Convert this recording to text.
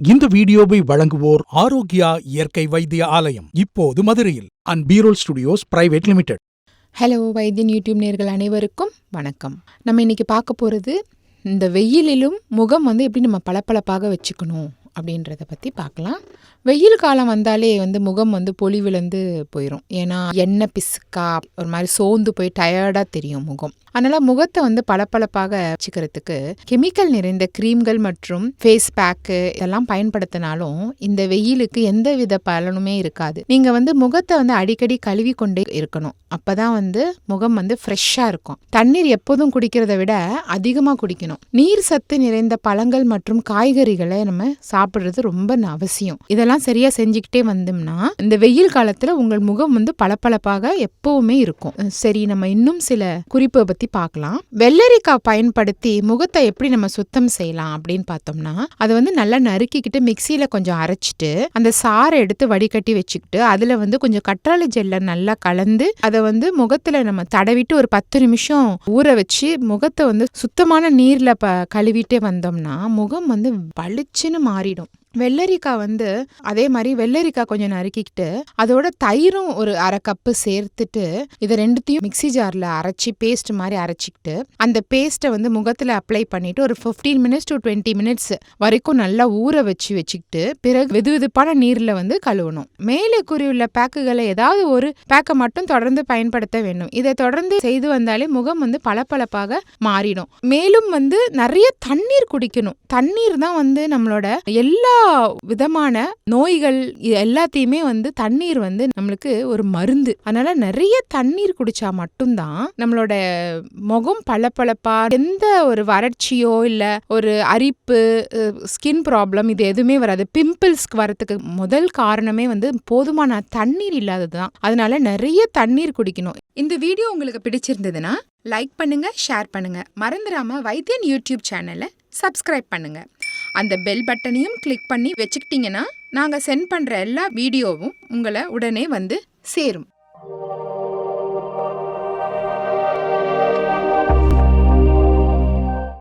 இந்த வீடியோவை வழங்குவோர் ஆரோக்கியா இயற்கை வைத்திய ஆலயம், இப்போது மதுரையில் அண்ட் பீரோல் studios private limited. Hello Vaidhyan YouTube நேயர்கள் அனைவருக்கும் வணக்கம். நம்ம இன்னைக்கு பார்க்க போகிறது இந்த வெயிலிலும் முகம் எப்படி நம்ம பளபளப்பாக வச்சுக்கணும் அப்படின்றத பற்றி பார்க்கலாம். வெயில் காலம் வந்தாலே முகம் பொலிவிழந்து போயிடும். ஏன்னா எண்ணெய் பிசுக்கா ஒரு மாதிரி சோர்ந்து போய் டயர்டாக தெரியும் முகம். அதனால் முகத்தை பளபளப்பாக வச்சுக்கிறதுக்கு கெமிக்கல் நிறைந்த க்ரீம்கள் மற்றும் ஃபேஸ் பேக்கு இதெல்லாம் பயன்படுத்தினாலும் இந்த வெயிலுக்கு எந்த வித பலனுமே இருக்காது. நீங்கள் முகத்தை அடிக்கடி கழுவி கொண்டே இருக்கணும். அப்போ தான் முகம் ஃப்ரெஷ்ஷாக இருக்கும். தண்ணீர் எப்போதும் குடிக்கிறத விட அதிகமாக குடிக்கணும். நீர் சத்து நிறைந்த பழங்கள் மற்றும் காய்கறிகளை நம்ம சாப்பிட்றது ரொம்ப அவசியம். இதெல்லாம் சரியா செஞ்சுக்கிட்டே வந்தோம்னா இந்த வெயில் காலத்துல உங்கள் முகம் பளபளப்பாக எப்பவுமே இருக்கும். சரி, நம்ம இன்னும் சில குறிப்பை பத்தி பார்க்கலாம். வெள்ளரிக்காய் பயன்படுத்தி முகத்தை எப்படி நம்ம சுத்தம் செய்யலாம் அப்படின்னு பார்த்தோம்னா, அதை நல்லா நறுக்கிக்கிட்டு மிக்சியில கொஞ்சம் அரைச்சிட்டு அந்த சாறை எடுத்து வடிகட்டி வச்சுக்கிட்டு அதுல கொஞ்சம் கற்றாழை ஜெல்ல நல்லா கலந்து அதை முகத்துல நம்ம தடவிட்டு ஒரு 10 நிமிஷம் ஊற வச்சு முகத்தை சுத்தமான நீர்ல கழுவிட்டே வந்தோம்னா முகம் பளிச்சுன்னு மாறிடும். வெள்ளரிக்காய் அதே மாதிரி வெள்ளரிக்காய் கொஞ்சம் நறுக்கிக்கிட்டு அதோட தயிரும் ஒரு 1/2 கப்பு சேர்த்துட்டு இதை ரெண்டுத்தையும் மிக்சி ஜார்ல அரைச்சி பேஸ்ட் மாதிரி அரைச்சிக்கிட்டு அந்த பேஸ்ட்டை முகத்துல அப்ளை பண்ணிட்டு ஒரு 15 மினிட்ஸ் to 20 மினிட்ஸ் வரைக்கும் நல்லா ஊற வச்சுக்கிட்டு பிறகு வெதுவெதுப்பான நீர்ல கழுவணும். மேலே கூறியுள்ள பேக்குகளை ஏதாவது ஒரு பேக்கை மட்டும் தொடர்ந்து பயன்படுத்த வேண்டும். இதை தொடர்ந்து செய்து வந்தாலே முகம் பளபளப்பாக மாறிடும். மேலும் நிறைய தண்ணீர் குடிக்கணும். தண்ணீர் தான் நம்மளோட எல்லா விதமான நோய்கள் எல்லாத்தையுமே தண்ணீர் நம்மளுக்கு ஒரு மருந்து. அதனால நிறைய தண்ணீர் குடிச்சா மட்டும்தான் நம்மளோட முகம் பளபளப்பா, எந்த ஒரு வறட்சியோ இல்ல ஒரு அரிப்பு, ஸ்கின் ப்ராப்ளம் இது எதுவுமே வராது. பிம்பிள்ஸ்க்கு வரதுக்கு முதல் காரணமே போதுமான தண்ணீர் இல்லாததுதான். அதனால நிறைய தண்ணீர் குடிக்கணும். இந்த வீடியோ உங்களுக்கு பிடிச்சிருந்ததுன்னா லைக் பண்ணுங்க, ஷேர் பண்ணுங்க. மறந்துடாம வைத்தியன் யூடியூப் சேனலை சப்ஸ்கிரைப் பண்ணுங்க. அந்த பெல் பட்டனையும் கிளிக் பண்ணி வச்சுக்கிட்டீங்கன்னா நாங்கள் சென்ட் பண்ணுற எல்லா வீடியோவும் உங்களை உடனே சேரும்.